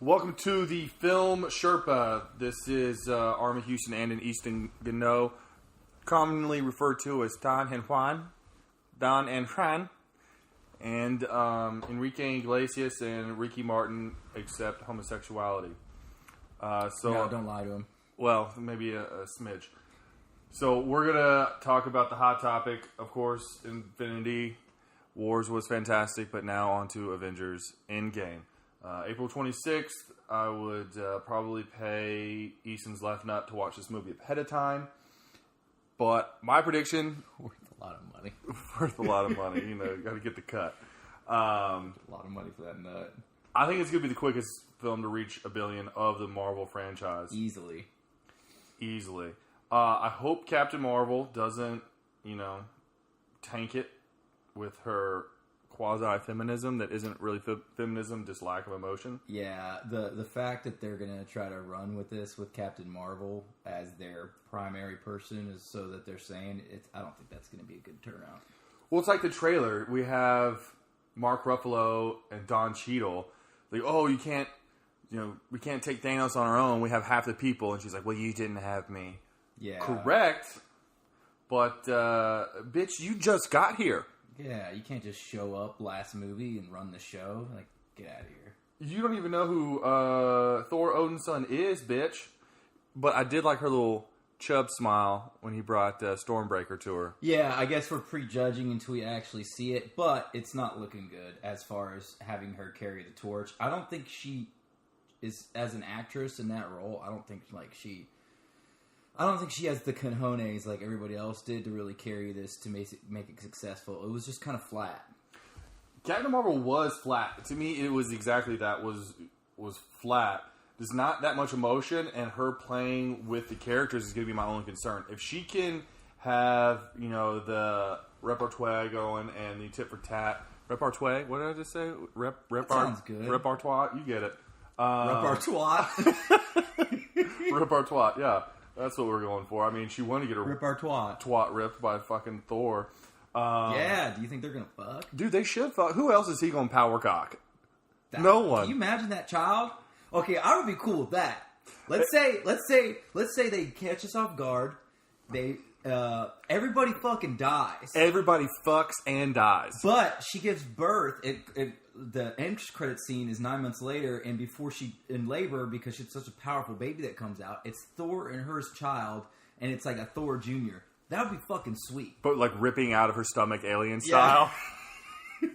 Welcome to the Film Sherpa. This is Armin Houston and an Easton Gano, commonly referred to as Don and Juan, and Enrique Iglesias and Ricky Martin accept homosexuality. No, don't lie to him. Well, maybe a smidge. So we're gonna talk about the hot topic, of course. Infinity Wars was fantastic, but now on to Avengers Endgame. April 26th, I would probably pay Easton's left nut to watch this movie ahead of time. But my prediction... Worth a lot of money. Worth a lot of money. You know, got to get the cut. A lot of money for that nut. I think it's going to be the quickest film to reach $1 billion of the Marvel franchise. Easily. I hope Captain Marvel doesn't, tank it with her quasi-feminism that isn't really feminism, just lack of emotion. Yeah, the fact that they're going to try to run with this with Captain Marvel as their primary person is so that they're saying I don't think that's going to be a good turnout. Well, it's like the trailer. We have Mark Ruffalo and Don Cheadle. Like, oh, we can't take Thanos on our own. We have half the people. And she's like, well, you didn't have me. Yeah. Correct. But, bitch, you just got here. Yeah, you can't just show up last movie and run the show. Like, get out of here. You don't even know who Thor Odin's son is, bitch. But I did like her little chub smile when he brought Stormbreaker to her. Yeah, I guess we're prejudging until we actually see it, but it's not looking good as far as having her carry the torch. I don't think she is, as an actress in that role, I don't think she has the cojones like everybody else did to really carry this to make it successful. It was just kind of flat. Captain Marvel was flat. To me, it was exactly that, was flat. There's not that much emotion, and her playing with the characters is going to be my only concern. If she can have, the repertoire going and the tit for tat. Repertoire? What did I just say? Sounds good. Repertoire? You get it. Repertoire? Repertoire, yeah. That's what we're going for. I mean, she wanted to get her repertoire twat ripped by fucking Thor. Yeah, do you think they're going to fuck? Dude, they should fuck. Who else is he going to power cock? No one. Can you imagine that child? Okay, I would be cool with that. Let's say they catch us off guard. They everybody fucking dies. Everybody fucks and dies. But she gives birth. The end credit scene is 9 months later, and before she in labor, because she's such a powerful baby that comes out, it's Thor and her child, and it's like a Thor Jr. That would be fucking sweet. But like ripping out of her stomach, alien style. Yeah.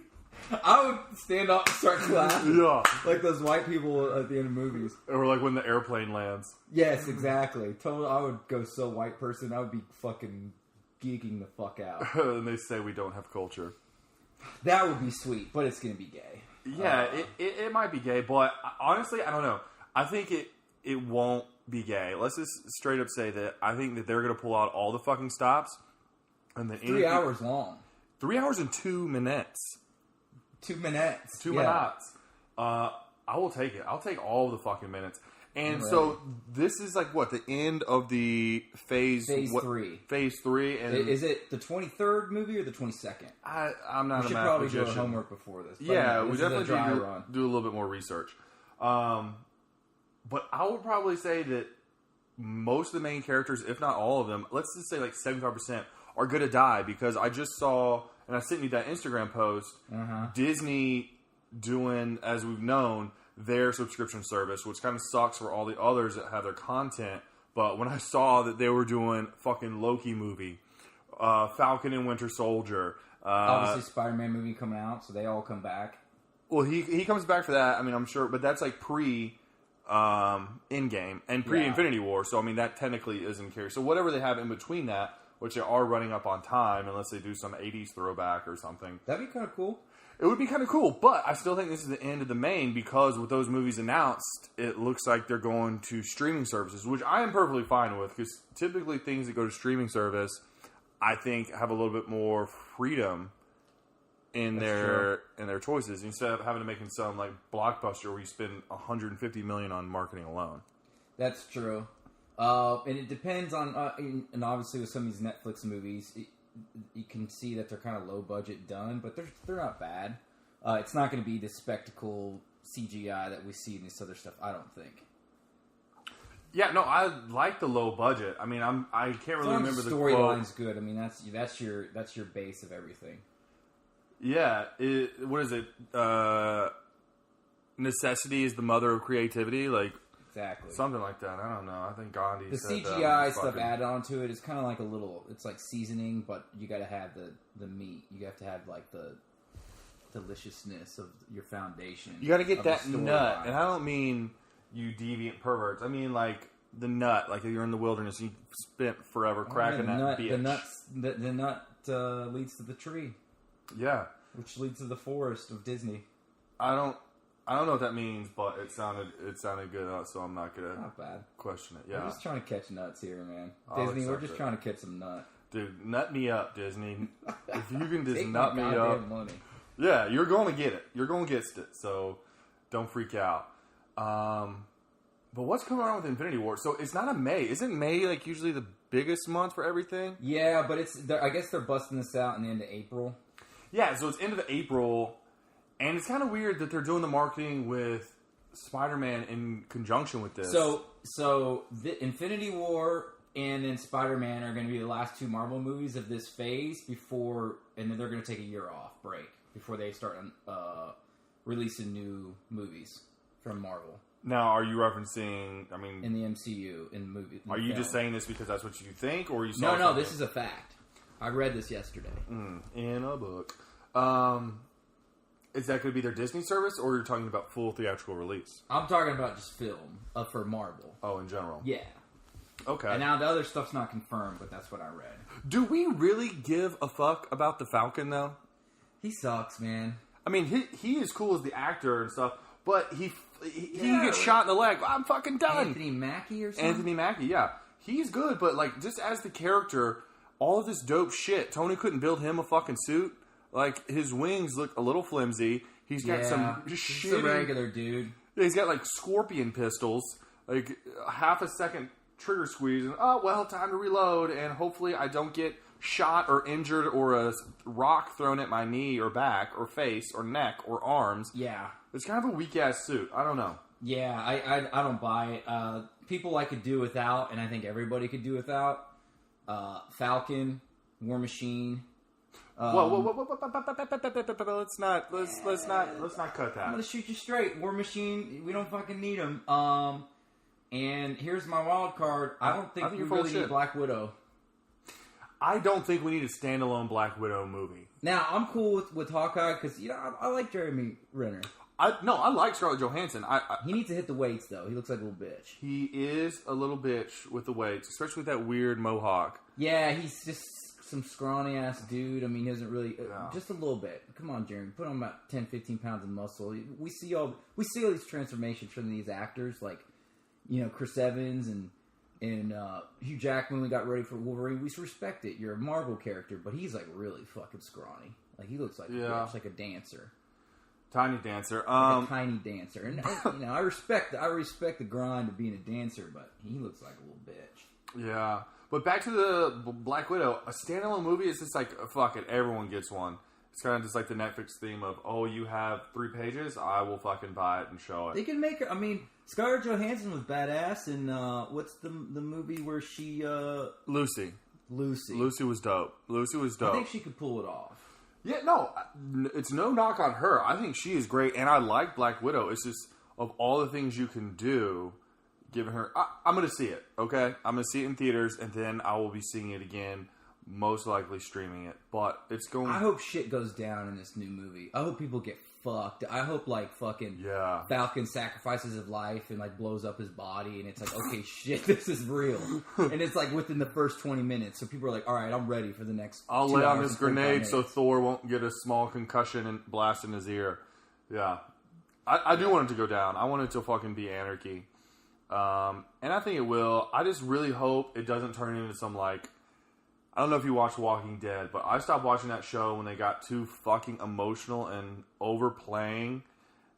I would stand up and start clapping. Yeah, like those white people at the end of movies, or like when the airplane lands. Yes, exactly. Totally, I would go so white person. I would be fucking geeking the fuck out. And they say we don't have culture. That would be sweet, but it's going to be gay. Yeah, it might be gay, but honestly, I don't know. I think it won't be gay. Let's just straight up say that I think that they're going to pull out all the fucking stops. And then 3 hours long. 3 hours and 2 minutes. 2 minutes. 2 minutes. I will take it. I'll take all the fucking minutes. And so this is like what, the end of the phase 3. Phase 3. And is it the 23rd movie or the 22nd? I'm not a math magician. We should probably do our homework before this. Yeah, we definitely do a little bit more research. But I would probably say that most of the main characters, if not all of them, let's just say like 75%, are going to die, because I just saw, and I sent you that Instagram post, Disney doing, as we've known, their subscription service, which kind of sucks for all the others that have their content. But when I saw that they were doing fucking Loki movie, Falcon and Winter Soldier, obviously Spider-Man movie coming out, so they all come back. Well, he comes back for that. I mean, I'm sure, but that's like pre Endgame and pre Infinity War. So I mean, that technically isn't carry. So whatever they have in between that, which they are running up on time, unless they do some 80s throwback or something. That'd be kind of cool. It would be kind of cool, but I still think this is the end of the main, because with those movies announced, it looks like they're going to streaming services, which I am perfectly fine with, because typically things that go to streaming service, I think, have a little bit more freedom in their choices, instead of having to make some like Blockbuster where you spend $150 million on marketing alone. That's true. And it depends on, and obviously with some of these Netflix movies, you can see that they're kind of low budget done, but they're not bad. It's not going to be the spectacle CGI that we see in this other stuff. I don't think. Yeah, no, I like the low budget. I mean, I can't really remember the storyline's good. I mean, that's your base of everything. Yeah, what is it? Necessity is the mother of creativity. Like exactly something like that. I don't know. I think Gandhi. The said CGI stuff added onto it is kind of like a little. It's like seasoning, but you got to have the meat. You have to have like the deliciousness of your foundation. You got to get that nut, and I don't mean you deviant perverts. I mean like the nut. Like if you're in the wilderness, and you spent forever cracking that bitch. The nut leads to the tree. Yeah, which leads to the forest of Disney. I don't know what that means, but it sounded good, so I'm not gonna question it. Yeah, we're just trying to catch nuts here, man. Disney, we're just trying to catch some nut. Dude, nut me up, Disney. If you can just nut me up, money. Yeah, you're going to get it. You're going to get it. So don't freak out. But what's going on with Infinity War? So it's not a May. Isn't May like usually the biggest month for everything? Yeah, but I guess they're busting this out in the end of April. Yeah, so it's end of April, and it's kind of weird that they're doing the marketing with Spider-Man in conjunction with this. So the Infinity War and then Spider-Man are going to be the last two Marvel movies of this phase and then they're going to take a year off break before they start releasing new movies from Marvel. Now, are you referencing? I mean, in the MCU in movie. Are you just saying this because that's what you think, or you saw? No, this is a fact. I read this yesterday. In a book. Is that going to be their Disney service, or you're talking about full theatrical release? I'm talking about just film for Marvel. Oh, in general? Yeah. Okay. And now the other stuff's not confirmed, but that's what I read. Do we really give a fuck about the Falcon, though? He sucks, man. I mean, he is cool as the actor and stuff, but he gets shot in the leg. I'm fucking done. Anthony Mackie or something? Anthony Mackie, yeah. He's good, but like just as the character, all of this dope shit, Tony couldn't build him a fucking suit. Like, his wings look a little flimsy. He's got some shitty... He's a regular dude. Yeah, he's got, like, scorpion pistols. Like, half a second trigger squeeze. And, oh, well, time to reload. And hopefully I don't get shot or injured or a rock thrown at my knee or back or face or neck or arms. Yeah. It's kind of a weak-ass suit. I don't know. Yeah, I don't buy it. People I could do without, and I think everybody could do without. Falcon, War Machine... Whoa! Let's not cut that. I'm gonna shoot you straight. War Machine, we don't fucking need him. And here's my wild card. I don't think we really need Black Widow. I don't think we need a standalone Black Widow movie. Now I'm cool with Hawkeye because I like Jeremy Renner. I like Scarlett Johansson. He needs to hit the weights though. He looks like a little bitch. He is a little bitch with the weights, especially with that weird mohawk. Yeah, he's just some scrawny ass dude. I mean, he doesn't really just a little bit. Come on, Jeremy, put on about 10, 15 pounds of muscle. We see all these transformations from these actors, like Chris Evans and Hugh Jackman. We got ready for Wolverine. We respect it. You're a Marvel character, but he's like really fucking scrawny. Like he looks like a bitch, like a dancer, tiny dancer, like a tiny dancer. And I respect the grind of being a dancer, but he looks like a little bitch. Yeah. But back to the Black Widow, a standalone movie is just like, fuck it, everyone gets one. It's kind of just like the Netflix theme of, oh, you have 3 pages? I will fucking buy it and show it. They can make her, I mean, Scarlett Johansson was badass in, what's the movie where she, Lucy. Lucy. Lucy was dope. I think she could pull it off. Yeah, no, it's no knock on her. I think she is great, and I like Black Widow. It's just, of all the things you can do... Giving her, I'm going to see it, okay? I'm going to see it in theaters, and then I will be seeing it again, most likely streaming it. But it's going... I hope shit goes down in this new movie. I hope people get fucked. I hope, like, fucking Falcon sacrifices his life and, like, blows up his body, and it's like, okay, shit, this is real. And it's, like, within the first 20 minutes, so people are like, all right, I'm ready for the next I'll lay on this grenade so Thor won't get a small concussion and blast in his ear. Yeah. I do want it to go down. I want it to fucking be anarchy. And I think it will. I just really hope it doesn't turn into some, like... I don't know if you watch Walking Dead, but I stopped watching that show when they got too fucking emotional and overplaying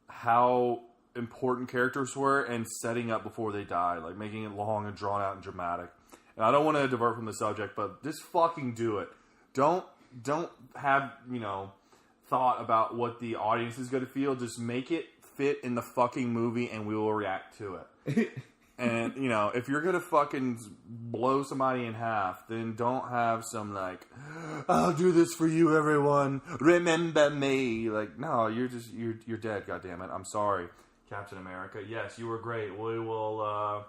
how important characters were and setting up before they died. Like, making it long and drawn out and dramatic. And I don't want to divert from the subject, but just fucking do it. Don't have, thought about what the audience is going to feel. Just make it fit in the fucking movie, and we will react to it. And, you know, if you're gonna fucking blow somebody in half, then don't have some, like, I'll do this for you, everyone. Remember me. Like, no, you're dead, goddammit. I'm sorry, Captain America. Yes, you were great. We will,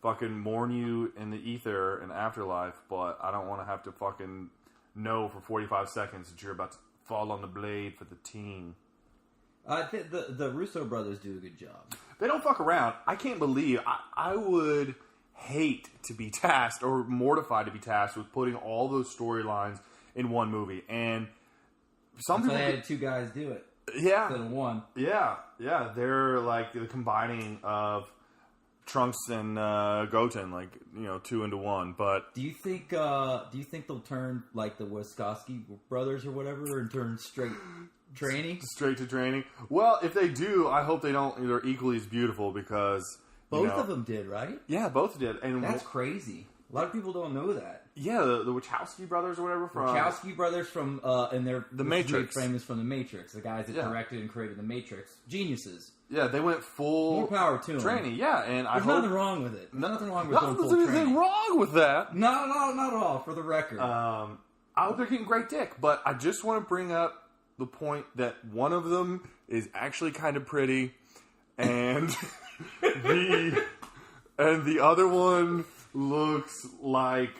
fucking mourn you in the ether and afterlife, but I don't want to have to fucking know for 45 seconds that you're about to fall on the blade for the team. The Russo brothers do a good job. They don't fuck around. I can't believe... I would hate to be tasked or mortified to be tasked with putting all those storylines in one movie. And some people... they had two guys do it. Yeah. Instead of one. Yeah. They're like the combining of Trunks and Goten, like, you know, two into one. But do you think they'll turn like the Wachowski brothers or whatever and turn straight tranny? Straight to training. Well, if they do, I hope they don't. They're equally as beautiful because both of them did, right? Yeah, both did. And that's crazy. A lot of people don't know that. Yeah, the Wachowski brothers or whatever from Wachowski brothers from and they're The Matrix. Famous from the Matrix. The guys that directed and created the Matrix. Geniuses. Yeah, they went full more power to them. Training. Yeah, and there's nothing wrong with it. Nothing wrong with going full training. There's anything wrong with that. No, not at all. For the record. I hope they're getting great dick, but I just want to bring up the point that one of them is actually kind of pretty, and the other one looks like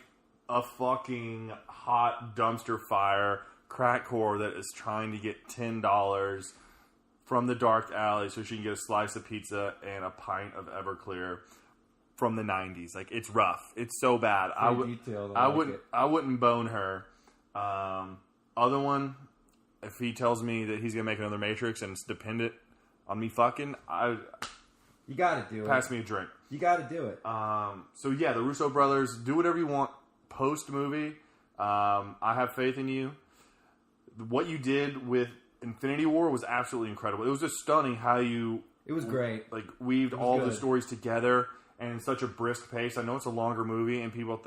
a fucking hot dumpster fire crack whore that is trying to get $10 from the dark alley so she can get a slice of pizza and a pint of Everclear from the 90s. Like, it's rough. It's so bad. I wouldn't bone her. Other one, if he tells me that he's gonna make another Matrix and it's dependent on me fucking, you gotta do it. Pass me a drink. You gotta do it. So yeah, the Russo brothers, do whatever you want post movie. I have faith in you. What you did with Infinity War was absolutely incredible. It was just stunning how you... It was great. Like, weaved all the stories together and in such a brisk pace. I know it's a longer movie and people...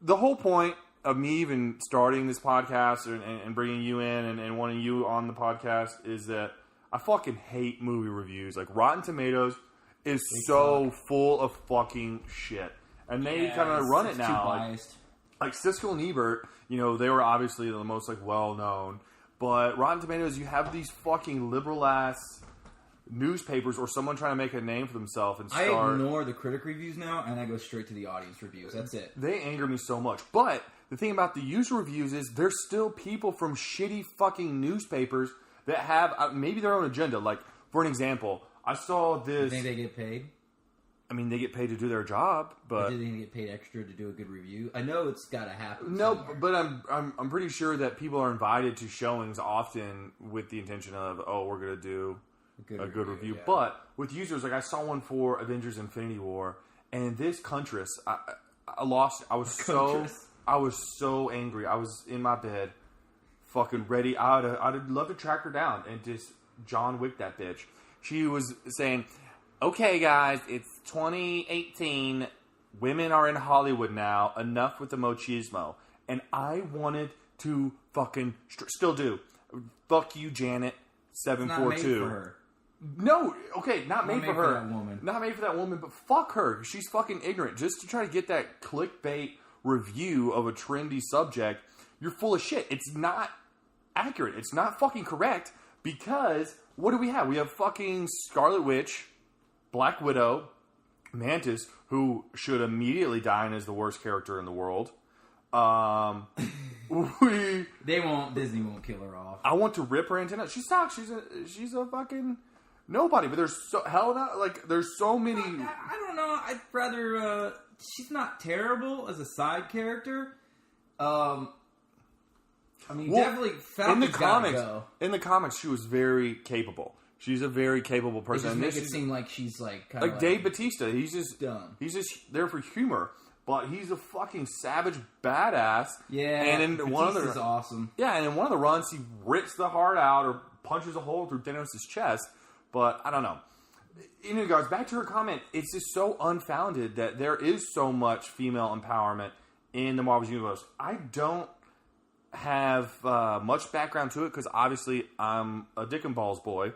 The whole point of me even starting this podcast and bringing you in and wanting you on the podcast is that I fucking hate movie reviews. Like, Rotten Tomatoes is so full of fucking shit. And they kind of run it now. Like Siskel and Ebert, you know, they were obviously the most, like, well-known. But Rotten Tomatoes, you have these fucking liberal-ass newspapers or someone trying to make a name for themselves and start... I ignore the critic reviews now, and I go straight to the audience reviews. That's it. They anger me so much. But the thing about the user reviews is there's still people from shitty fucking newspapers that have maybe their own agenda. Like, for an example, I saw this... You think they get paid? I mean, they get paid to do their job, but... Do they get paid extra to do a good review? I know it's got to happen. No, but I'm pretty sure that people are invited to showings often with the intention of, we're going to do a good review. Yeah. But with users, like I saw one for Avengers Infinity War, and this Huntress, I lost. I was so angry. I was in my bed, fucking ready. I'd love to track her down and just John Wick that bitch. She was saying, okay, guys, it's 2018. Women are in Hollywood now. Enough with the machismo. And I wanted to fucking... still do. Fuck you, Janet. 742. Not made for her. No, okay, not made for her. That woman. Not made for that woman, but fuck her. She's fucking ignorant. Just to try to get that clickbait review of a trendy subject, you're full of shit. It's not accurate. It's not fucking correct because... what do we have? We have fucking Scarlet Witch, Black Widow, Mantis, who should immediately die and is the worst character in the world. Disney won't kill her off. I want to rip her antenna. She sucks. She's a fucking nobody. But there's there's so many. I don't know. I'd rather. She's not terrible as a side character. I mean, definitely Falcon's in the comics, she was very capable. She's a very capable person. They just make it seem like she's like Dave Bautista. He's just dumb. He's just there for humor, but he's a fucking savage badass. Yeah, and in one of the awesome. Yeah, and in one of the runs, he rips the heart out or punches a hole through Thanos' chest. But I don't know. In regards back to her comment, it's just so unfounded that there is so much female empowerment in the Marvel universe. I don't have much background to it because obviously I'm a dick and balls boy,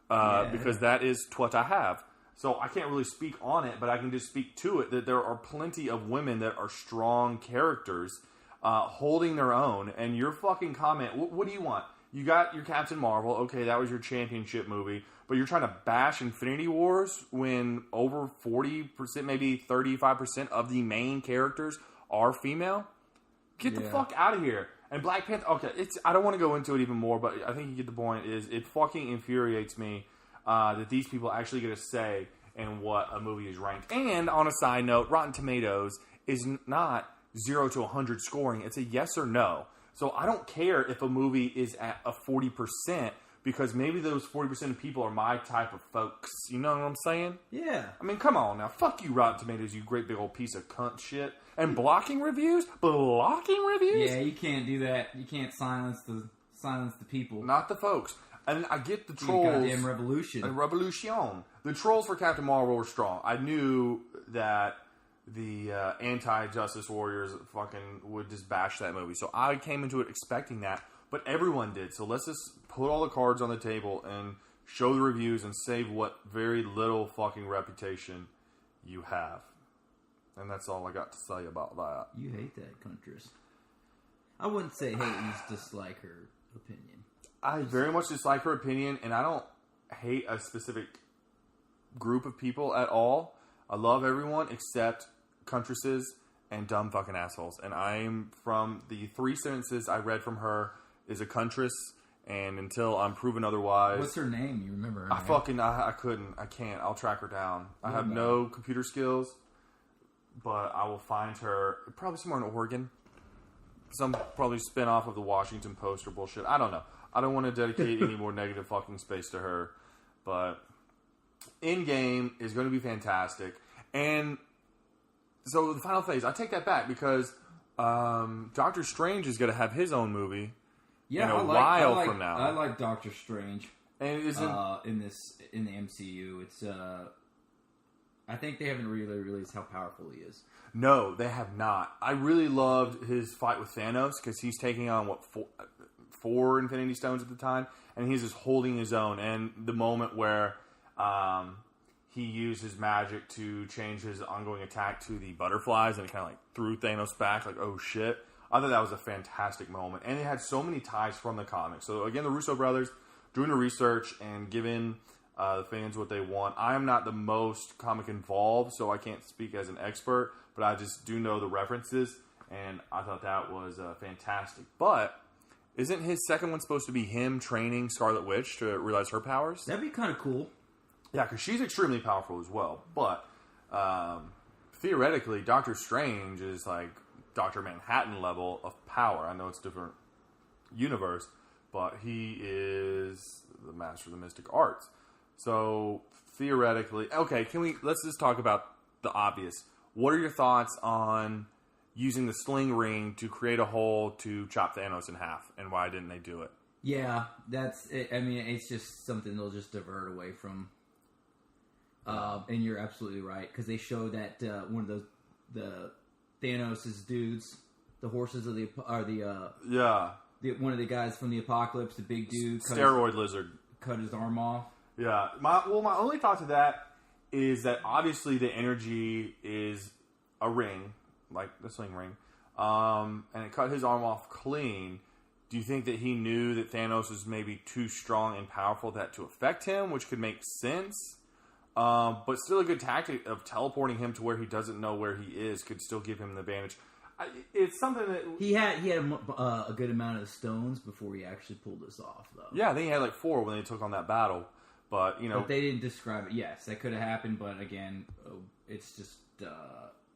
because that is what I have. So I can't really speak on it, but I can just speak to it that there are plenty of women that are strong characters holding their own. And your fucking comment, what do you want? You got your Captain Marvel. Okay, that was your championship movie. But you're trying to bash Infinity Wars when over 40%, maybe 35% of the main characters are female? Get the fuck out of here. And Black Panther, okay, I don't want to go into it even more, but I think you get the point, is it fucking infuriates me that these people actually get a say in what a movie is ranked. And on a side note, Rotten Tomatoes is not 0 to 100 scoring. It's a yes or no. So I don't care if a movie is at a 40%, because maybe those 40% of people are my type of folks. You know what I'm saying? Yeah. I mean, come on now. Fuck you, Rotten Tomatoes, you great big old piece of cunt shit. And blocking reviews? Blocking reviews? Yeah, you can't do that. You can't silence the people. Not the folks. And I get the trolls. Goddamn revolution. Revolution. The trolls for Captain Marvel were strong. I knew that the anti-Justice Warriors fucking would just bash that movie. So I came into it expecting that. But everyone did. So let's just put all the cards on the table and show the reviews and save what very little fucking reputation you have. And that's all I got to say about that. You hate that, Huntress. I wouldn't say hate, you just dislike her opinion. I very much dislike her opinion, and I don't hate a specific group of people at all. I love everyone except Cuntresses and dumb fucking assholes. And I'm, from the 3 sentences I read from her, is a Cuntress, and until I'm proven otherwise... What's her name? You remember her name? I couldn't. I can't. I'll track her down. I have no computer skills, but I will find her probably somewhere in Oregon. Some probably spin-off of the Washington Post or bullshit. I don't know. I don't want to dedicate any more negative fucking space to her, but Endgame is going to be fantastic. And so the final phase, I take that back, because Doctor Strange is going to have his own movie in a while from now. I like Doctor Strange. And in the MCU, it's I think they haven't really realized how powerful he is. No, they have not. I really loved his fight with Thanos, because he's taking on four Infinity Stones at the time, and he's just holding his own. And the moment where he used his magic to change his ongoing attack to the butterflies, and it kind of like threw Thanos back, like, oh shit. I thought that was a fantastic moment. And it had so many ties from the comics. So again, the Russo brothers doing the research and giving the fans what they want. I am not the most comic involved, so I can't speak as an expert, but I just do know the references, and I thought that was fantastic. But isn't his second one supposed to be him training Scarlet Witch to realize her powers? That'd be kind of cool. Yeah, because she's extremely powerful as well. But theoretically, Doctor Strange is like Dr. Manhattan level of power. I know it's a different universe, but he is the master of the mystic arts. So theoretically, okay, let's just talk about the obvious. What are your thoughts on using the sling ring to create a hole to chop Thanos in half, and why didn't they do it? Yeah, that's it. I mean, it's just something they'll just divert away from. And you're absolutely right, because they show that one of the Thanos' dudes, the horses of one of the guys from the Apocalypse, the big dude, steroid lizard, cut his arm off. Yeah. My only thought to that is that obviously the energy is a ring, like the sling ring, and it cut his arm off clean. Do you think that he knew that Thanos was maybe too strong and powerful that to affect him, which could make sense? But still a good tactic of teleporting him to where he doesn't know where he is could still give him the advantage. It's something that... He had a good amount of stones before he actually pulled this off, though. Yeah, I think he had like 4 when they took on that battle. But, you know... But they didn't describe it. Yes, that could have happened, but again, it's just...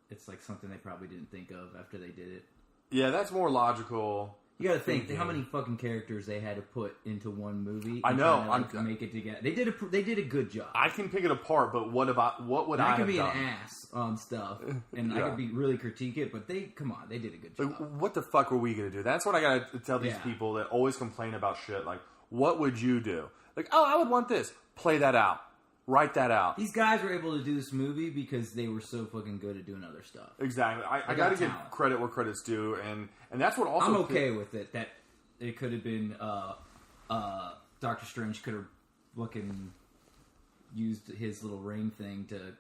it's like something they probably didn't think of after they did it. Yeah, that's more logical... You got to think how many fucking characters they had to put into one movie. I know. To make it together. They did a good job. I can pick it apart, but what would I have done? I could be an ass on stuff, and I could be really critique it. But they did a good job. Like, what the fuck were we gonna do? That's what I gotta tell these people that always complain about shit. Like, what would you do? Like, oh, I would want this. Play that out. Write that out. These guys were able to do this movie because they were so fucking good at doing other stuff. Exactly. I got to give credit where credit's due, and that's what also... I'm okay with it. That it could have been... Doctor Strange could have fucking used his little ring thing to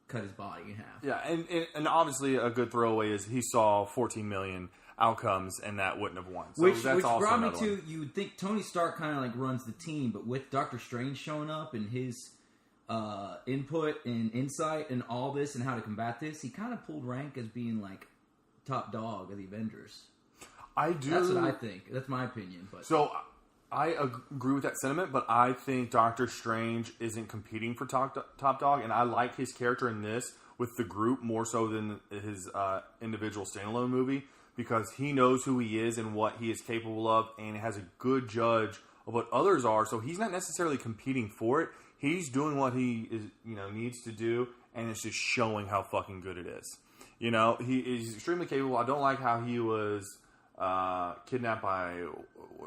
cut his body in half. Yeah, and obviously a good throwaway is he saw 14 million outcomes and that wouldn't have won. So which that's also brought me another to, one. you would think Tony Stark kind of like runs the team, but with Doctor Strange showing up and his input and insight and all this and how to combat this, he kind of pulled rank as being like top dog of the Avengers. I do. That's what I think. That's my opinion. But so I agree with that sentiment, but I think Doctor Strange isn't competing for top dog, and I like his character in this with the group more so than his individual standalone movie, because he knows who he is and what he is capable of, and has a good judge of what others are. So he's not necessarily competing for it. He's doing what he is, needs to do, and it's just showing how fucking good it is. He's extremely capable. I don't like how he was kidnapped by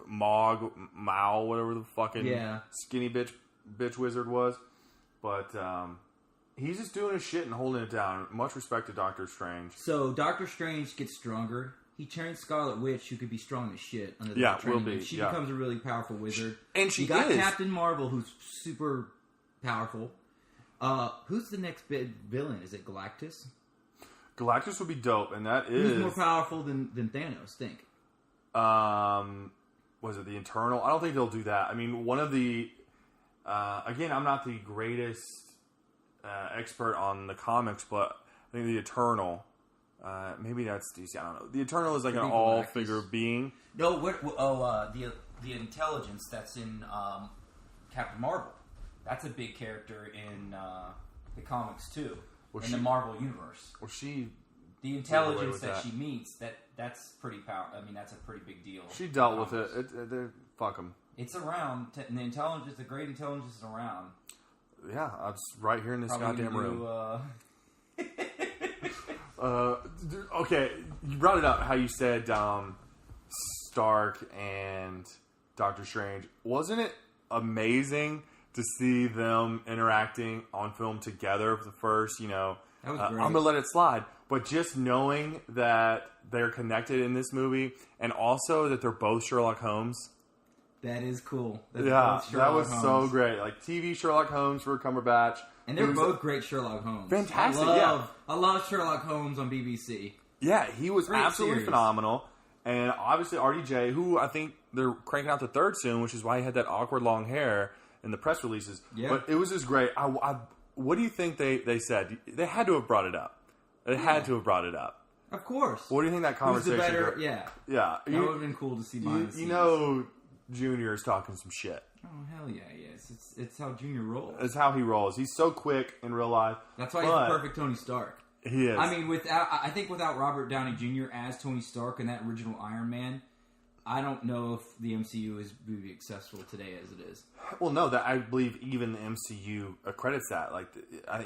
Mao, whatever the fucking skinny bitch wizard was. But he's just doing his shit and holding it down. Much respect to Doctor Strange. So Doctor Strange gets stronger. He trains Scarlet Witch, who could be strong as shit under the training. Will be. She becomes a really powerful wizard. And she got is. Captain Marvel, who's super powerful. Who's the next big villain? Is it Galactus? Galactus would be dope, and that is... Who's more powerful than Thanos, think? Was it the Eternal? I don't think they'll do that. I mean, one of the... again, I'm not the greatest expert on the comics, but I think the Eternal... maybe that's DC, I don't know. The Eternal is like an all-figure being. No, the intelligence that's in Captain Marvel. That's a big character in the comics, too. The Marvel universe. Well, the intelligence that she meets, that's pretty powerful. I mean, that's a pretty big deal. She dealt with it. Fuck them. It's around. And the great intelligence is around. Yeah, it's right here in this goddamn room. Okay, you brought it up, how you said Stark and Doctor Strange. Wasn't it amazing to see them interacting on film together for the first, that was great. I'm going to let it slide. But just knowing that they're connected in this movie, and also that they're both Sherlock Holmes. That is cool. That was Holmes. So great. Like TV Sherlock Holmes for Cumberbatch. And they're both great Sherlock Holmes. Fantastic, I love Sherlock Holmes on BBC. Yeah, he was absolutely phenomenal. And obviously RDJ, who I think they're cranking out the third soon, which is why he had that awkward long hair in the press releases. Yeah. But it was just great. What do you think they said? They had to have brought it up. They had to have brought it up. Of course. What do you think that conversation... Who's the better... Yeah. Yeah. That would have been cool to see behind the scenes. Junior is talking some shit. Oh, hell yeah, yes. It's how Junior rolls. It's how he rolls. He's so quick in real life. That's why he's the perfect Tony Stark. He is. I mean, I think without Robert Downey Jr. as Tony Stark and that original Iron Man, I don't know if the MCU would be successful today as it is. Well, no, I believe even the MCU accredits that. Like,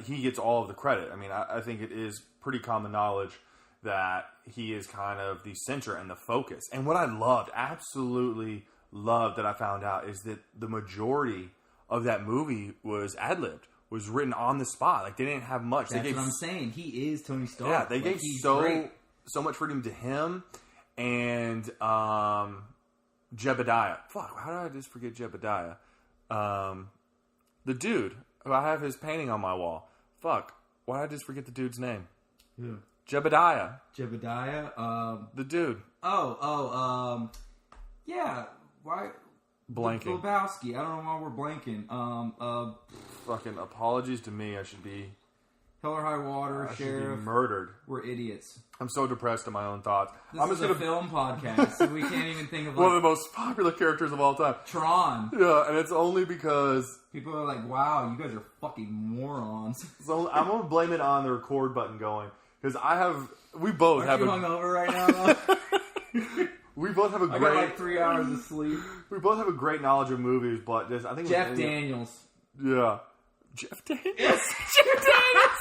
he gets all of the credit. I mean, I think it is pretty common knowledge that he is kind of the center and the focus. And what I absolutely loved that I found out is that the majority of that movie was ad-libbed, was written on the spot. Like, they didn't have much. That's what I'm saying. He is Tony Stark. Yeah, they gave so much freedom to him and Jebediah. Fuck, how did I just forget Jebediah? The dude who I have his painting on my wall. Fuck, why did I just forget the dude's name? Who? Jebediah. The dude. Yeah. Why? Blanking. Lebowski. I don't know why we're blanking. Fucking apologies to me. I should be... Hell or High Water, I Sheriff. should be murdered. We're idiots. I'm so depressed in my own thoughts. This is a film podcast, so we can't even think of one of the most popular characters of all time. Tron. Yeah, and it's only because... people are like, wow, you guys are fucking morons. So I'm going to blame it on the record button going. Because we both have... Aren't you hungover right now, though? We both have a great... I got like 3 hours of sleep. We both have a great knowledge of movies, but just, I think... Jeff Daniels. Yeah. Jeff Daniels? Yes. Jeff Daniels!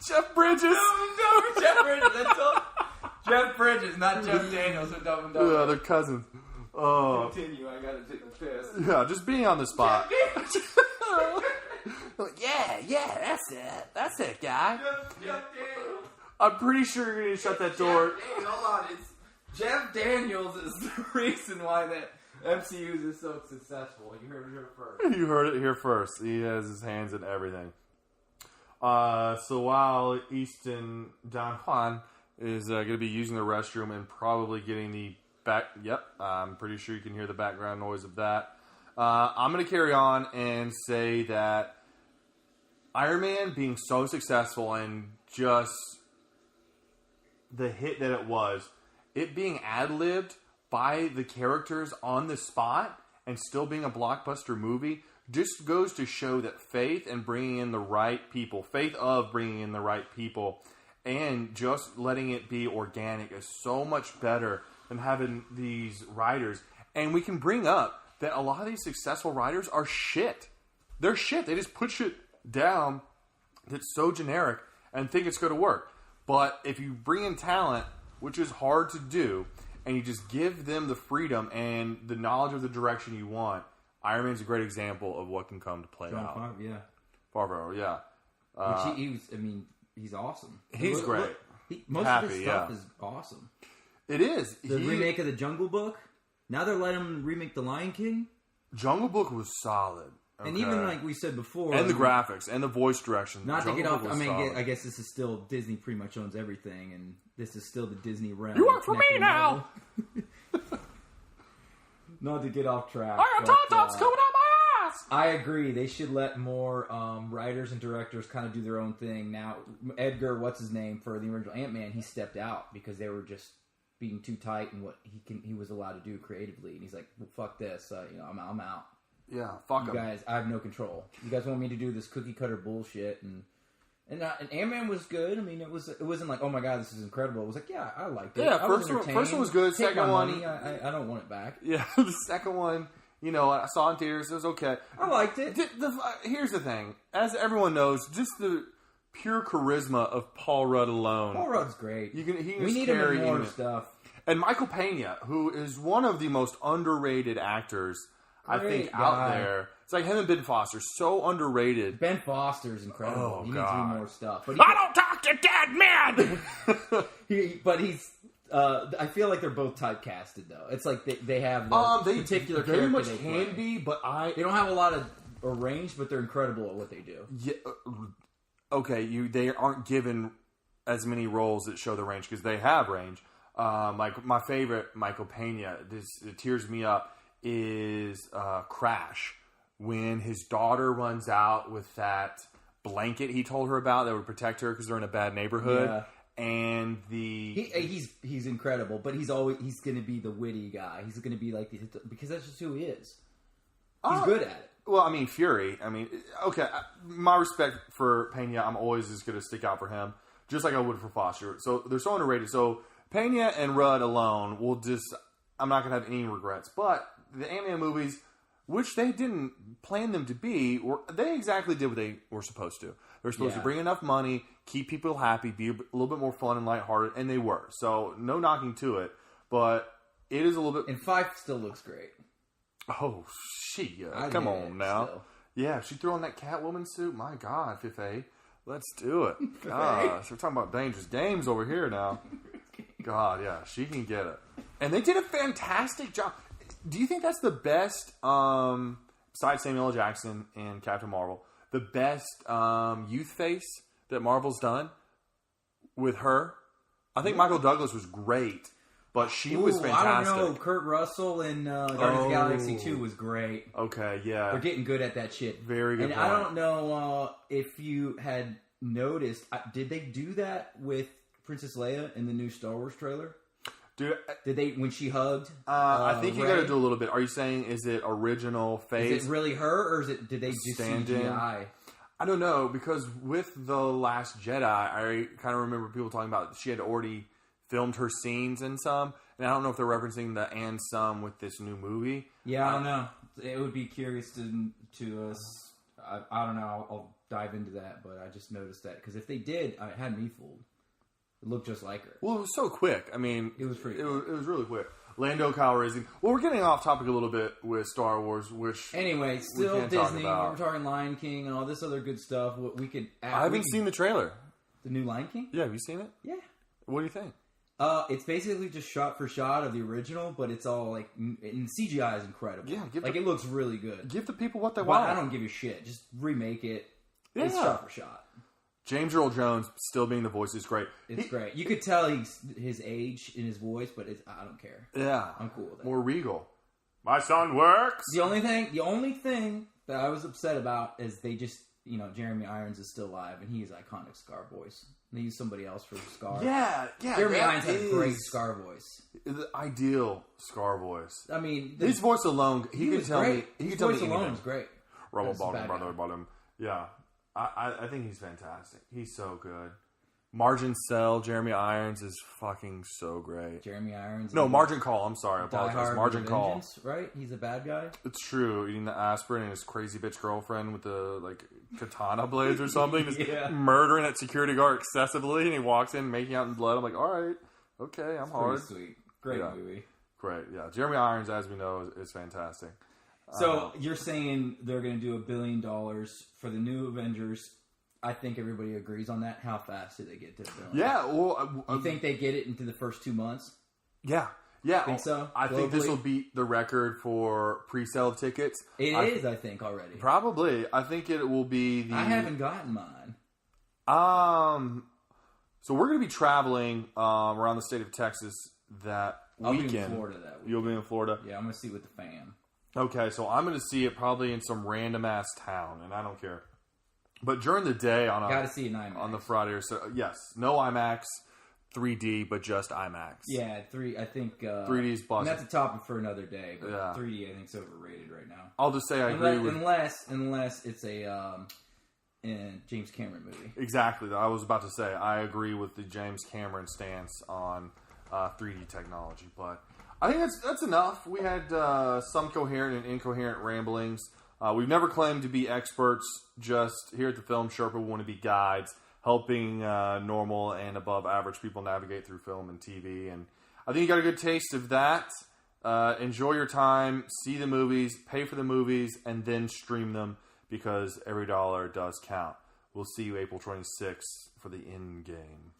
Jeff Bridges! No, Jeff Bridges. That's all. Jeff Bridges, not Jeff Daniels from Dumb and Dumber. Yeah, they're cousins. Continue, I gotta take a piss. Yeah, just being on the spot. Yeah, that's it, guy. Jeff Daniels. I'm pretty sure you're gonna shut that door. Hold on, Jeff Daniels is the reason why MCU is so successful. You heard it here first. You heard it here first. He has his hands in everything. So while Easton Don Juan is going to be using the restroom and probably getting the back... Yep, I'm pretty sure you can hear the background noise of that. I'm going to carry on and say that Iron Man being so successful and just the hit that it was, it being ad-libbed by the characters on the spot and still being a blockbuster movie just goes to show that faith of bringing in the right people and just letting it be organic is so much better than having these writers. And we can bring up that a lot of these successful writers are shit. They're shit. They just put shit down that's so generic and think it's going to work. But if you bring in talent, which is hard to do, and you just give them the freedom and the knowledge of the direction you want, Iron Man's a great example of what can come to play out. Favreau, yeah. He's awesome. He's great. Most of his stuff is awesome. It is. The remake of The Jungle Book. Now they're letting him remake The Lion King. Jungle Book was solid. Okay. And even like we said before, and the graphics and the voice direction. Not to get off. I guess this is still Disney. Pretty much owns everything, and this is still the Disney realm. You work for me now. Not to get off track. I got Top coming out my ass. I agree. They should let more writers and directors kind of do their own thing. Now, Edgar, what's his name for the original Ant-Man? He stepped out because they were just being too tight in what he was allowed to do creatively, and he's like, well, "Fuck this, I'm out." Yeah, fuck you guys. I have no control. You guys want me to do this cookie cutter bullshit, and Ant-Man was good. I mean, it wasn't like, oh my god, this is incredible. It was like, yeah, I liked it. Yeah, first one was good. Take second one, money. I don't want it back. Yeah, the second one, I saw in theaters. It was okay. I liked it. Here's the thing, as everyone knows, just the pure charisma of Paul Rudd alone. Paul Rudd's great. We need him in more stuff. And Michael Pena, who is one of the most underrated actors. I think out there. It's like him and Ben Foster, so underrated. Ben Foster's incredible. Oh, he needs to do more stuff. But I don't talk to dead men! But he's... I feel like they're both typecasted, though. It's like they have particular very character much they can play. be, but They don't have a lot of range, but they're incredible at what they do. Yeah, okay, they aren't given as many roles that show the range, because they have range. Like, my favorite Michael Pena, it tears me up, is Crash, when his daughter runs out with that blanket he told her about that would protect her because they're in a bad neighborhood. Yeah. And he's incredible, but he's going to be the witty guy. He's going to be like because that's just who he is. He's good at it. Well, I mean, Fury. I mean, okay, my respect for Pena, I'm always just going to stick out for him, just like I would for Foster. So they're so underrated. So Pena and Rudd alone will just, I'm not going to have any regrets. But the Ant-Man movies, which they didn't plan them to be, they exactly did what they were supposed to. They were supposed to bring enough money, keep people happy, be a little bit more fun and lighthearted, and they were. So no knocking to it, but it is a little bit. And Fife still looks great. Oh, come on now. Still. Yeah, she threw on that Catwoman suit. My God, Fife. Let's do it. Gosh, we're talking about dangerous games over here now. God, yeah, she can get it. And they did a fantastic job. Do you think that's the best, besides Samuel L. Jackson and Captain Marvel, the best youth face that Marvel's done with her? I think Michael Douglas was great, but she was fantastic. I don't know. Kurt Russell in Guardians of the Galaxy 2 was great. Okay, yeah. They're getting good at that shit. Very good. And I don't know if you had noticed, did they do that with Princess Leia in the new Star Wars trailer? Dude, did they when she hugged? I think you got to do a little bit. Are you saying is it original face? Is it really her, or did they just CGI? I don't know, because with The Last Jedi, I kind of remember people talking about she had already filmed her scenes in some, and I don't know if they're referencing the and some with this new movie. Yeah, I don't know. It would be curious to us. I don't know. I'll dive into that, but I just noticed that because if they did, it had me fooled. It looked just like her. Well, it was so quick. I mean, it was pretty. It was really quick. Lando Calrissian. Well, we're getting off topic a little bit with Star Wars, which anyway, still Disney. We're talking Lion King and all this other good stuff. We could. I haven't seen the trailer. The new Lion King. Yeah, have you seen it? Yeah. What do you think? It's basically just shot for shot of the original, but it's all like, and CGI is incredible. Yeah, it looks really good. Give the people what they want. I don't give a shit. Just remake it. Yeah. It's shot for shot. James Earl Jones still being the voice is great. It's great. You could tell his age in his voice, but I don't care. Yeah, I'm cool with that. More regal. My son works. The only thing that I was upset about is they just, Jeremy Irons is still alive, and he's iconic Scar voice. They use somebody else for Scar. Yeah. Jeremy Irons has a great Scar voice. The ideal Scar voice. I mean, his voice alone, he could tell great. me. His voice alone is great. Rubble bottom. Yeah. I think he's fantastic. He's so good. Margin Cell, Jeremy Irons is fucking so great. Jeremy Irons? No, Margin Call. I'm sorry. I apologize. Margin Call. Vengeance, right? He's a bad guy? It's true. Eating the aspirin and his crazy bitch girlfriend with the, katana blades or something. Just murdering that security guard excessively. And he walks in making out in blood. I'm like, all right. Okay, I'm hard. Pretty sweet. Great movie. Great, yeah. Jeremy Irons, as we know, is fantastic. So you're saying they're going to do $1 billion for the new Avengers. I think everybody agrees on that. How fast did they get to $1 billion? Yeah, well... you think they get it into the first 2 months? Yeah. Think so? I think this will beat the record for pre-sale tickets. It is, I think, already. Probably. I think it will be the... I haven't gotten mine. So we're going to be traveling around the state of Texas that weekend. I'll be in Florida that weekend. You'll be in Florida? Yeah, I'm going to see it with the fam. Okay, so I'm going to see it probably in some random-ass town, and I don't care. But during the day gotta see an IMAX. On the Friday or so, yes. No IMAX, 3D, but just IMAX. Yeah, I think 3D is busted. And that's a topic for another day, but 3D I think is overrated right now. I'll just say I agree with... Unless it's a James Cameron movie. Exactly. I was about to say, I agree with the James Cameron stance on 3D technology, but... I think that's enough. We had some coherent and incoherent ramblings. We've never claimed to be experts. Just here at the Film Sherpa, we want to be guides, helping normal and above average people navigate through film and TV. And I think you got a good taste of that. Enjoy your time, see the movies, pay for the movies, and then stream them because every dollar does count. We'll see you April 26th for the end game.